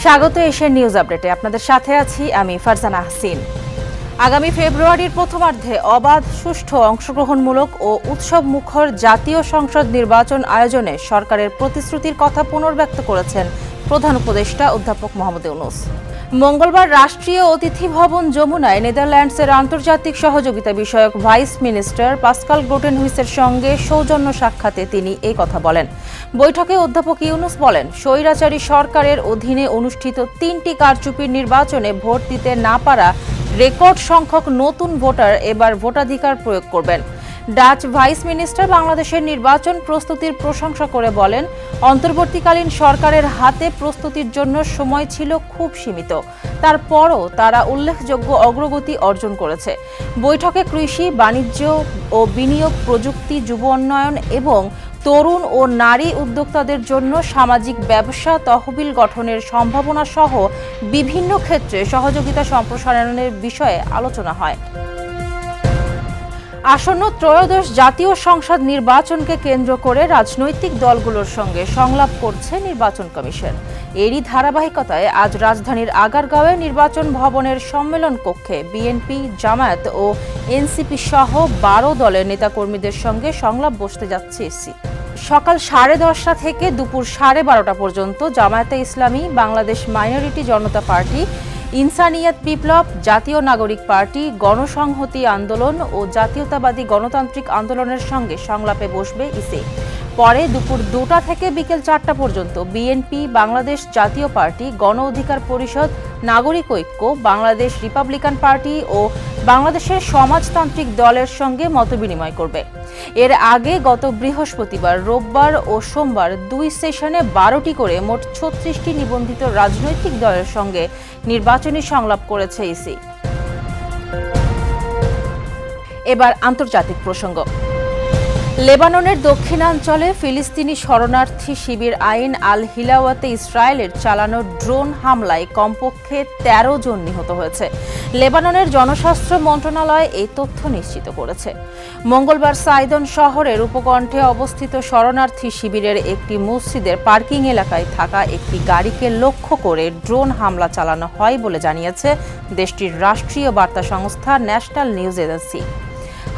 স্বাগত Asian news আপডেটে। আপনাদের সাথে আছি আমি ফারজানা হাসিন। আগামী ফেব্রুয়ারির প্রথমার্ধে অবাধ, সুষ্ঠু, অংশগ্রহণমূলক ও উৎসব মুখর জাতীয় সংসদ নির্বাচন আয়োজনে সরকারের প্রতিশ্রুতির কথা পুনর্ব্যক্ত করেছেন প্রধান উপদেষ্টা অধ্যাপক মোহাম্মদ ইউনূস। মঙ্গলবার রাষ্ট্রীয় অতিথি ভবন যমুনায় নেদারল্যান্ডসের আন্তর্জাতিক সহযোগিতা বিষয়ক ভাইস মিনিস্টার পাসকাল গ্রোটেনহুইসের সঙ্গে সৌজন্য সাক্ষাতে তিনি এই কথা বলেন। বৈঠকে অধ্যাপক ইউনূস বলেন, স্বৈরাচারী সরকারের অধীনে অনুষ্ঠিত ৩টি কারচুপির নির্বাচনে ভোট দিতে না পারা রেকর্ড সংখ্যক নতুন ভোটার এবার ভোটাধিকার প্রয়োগ করবেন। ডাচ ভাইস মিনিস্টার বাংলাদেশের নির্বাচন প্রস্তুতির প্রশংসা করে বলেন, অন্তর্বর্তীকালীন সরকারের হাতে প্রস্তুতির জন্য সময় ছিল খুব সীমিত, তারপরও তারা উল্লেখযোগ্য অগ্রগতি অর্জন করেছে। বৈঠকে কৃষি, বাণিজ্য ও বিনিয়োগ, প্রযুক্তি, যুব উন্নয়ন এবং তরুণ ও নারী উদ্যোক্তাদের জন্য সামাজিক ব্যবসা তহবিল গঠনের সম্ভাবনা সহ বিভিন্ন ক্ষেত্রে সহযোগিতা সম্প্রসারণের বিষয়ে আলোচনা হয়। আসন্ন ত্রয়োদশ জাতীয় সংসদ নির্বাচনকে কেন্দ্র করে রাজনৈতিক দলগুলোর সঙ্গে সংলাপ করছে নির্বাচন কমিশন। এরই ধারাবাহিকতায় আজ রাজধানীর আগারগাঁওয়ে নির্বাচন ভবনের সম্মেলন কক্ষে বিএনপি, জামায়াত ও এনসিপি সহ 12 দলের নেতাকর্মীদের সঙ্গে সংলাপ বসতে যাচ্ছে ইসি। সকাল 10:30 থেকে দুপুর 12:30 পর্যন্ত জামায়াতে ইসলামী, বাংলাদেশ মাইনরিটি জনতা পার্টি, ইনসানিয়াত বিপ্লব, জাতীয় নাগরিক পার্টি, গণসংহতি আন্দোলন ও জাতীয়তাবাদী গণতান্ত্রিক আন্দোলনের সঙ্গে সংলাপে বসবে ইসি। পরে দুপুর 2টা থেকে বিকেল 4টা পর্যন্ত বিএনপি, বাংলাদেশ জাতীয় পার্টি, গণ অধিকার পরিষদ, নাগরিক ঐক্য, বাংলাদেশ রিপাবলিকান পার্টি ও বাংলাদেশের সমাজতান্ত্রিক দলের সঙ্গে মতবিনিময় করবে। এর আগে গত বৃহস্পতিবার, রোববার ও সোমবার 2 সেশনে 12টি করে মোট 36টি নিবন্ধিত রাজনৈতিক দলের সঙ্গে নির্বাচনী সংলাপ করেছে ইসি। এবার আন্তর্জাতিক প্রসঙ্গ। লেবাননের দক্ষিণাঞ্চলে ফিলিস্তিনি শরণার্থী শিবির আইন আল হিলাওয়াতে ইসরায়েলের চালানো ড্রোন হামলায় কমপক্ষে 13 জন নিহত হয়েছে। লেবাননের জনস্বাস্থ্য মন্ত্রণালয় এই তথ্য নিশ্চিত করেছে। মঙ্গলবার সাইদন শহরের উপকণ্ঠে অবস্থিত শরণার্থী শিবিরের একটি মসজিদের পার্কিং এলাকায় থাকা একটি গাড়িকে লক্ষ্য করে ড্রোন হামলা চালানো হয় বলে জানিয়েছে দেশটির রাষ্ট্রীয় বার্তা সংস্থা ন্যাশনাল নিউজ এজেন্সি।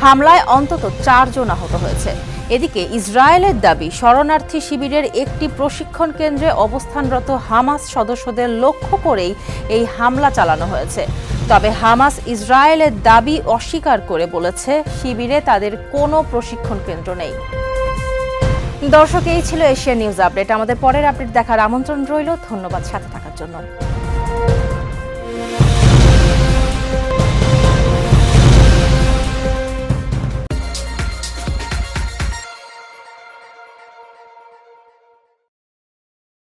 হামলায় অন্তত 4 জন আহত হয়েছে। এদিকে ইসরায়েলের দাবি, শরণার্থী শিবিরের একটি প্রশিক্ষণ কেন্দ্রে অবস্থানরত হামাস সদস্যদের লক্ষ্য করেই এই হামলা চালানো হয়েছে। তবে হামাস ইসরায়েলের দাবি অস্বীকার করে বলেছে, শিবিরে তাদের কোনো প্রশিক্ষণ কেন্দ্র নেই। দর্শক, এই ছিল এশিয়া নিউজ আপডেট। আমাদের পরের আপডেট দেখার আমন্ত্রণ রইল। ধন্যবাদ সাথে থাকার জন্য।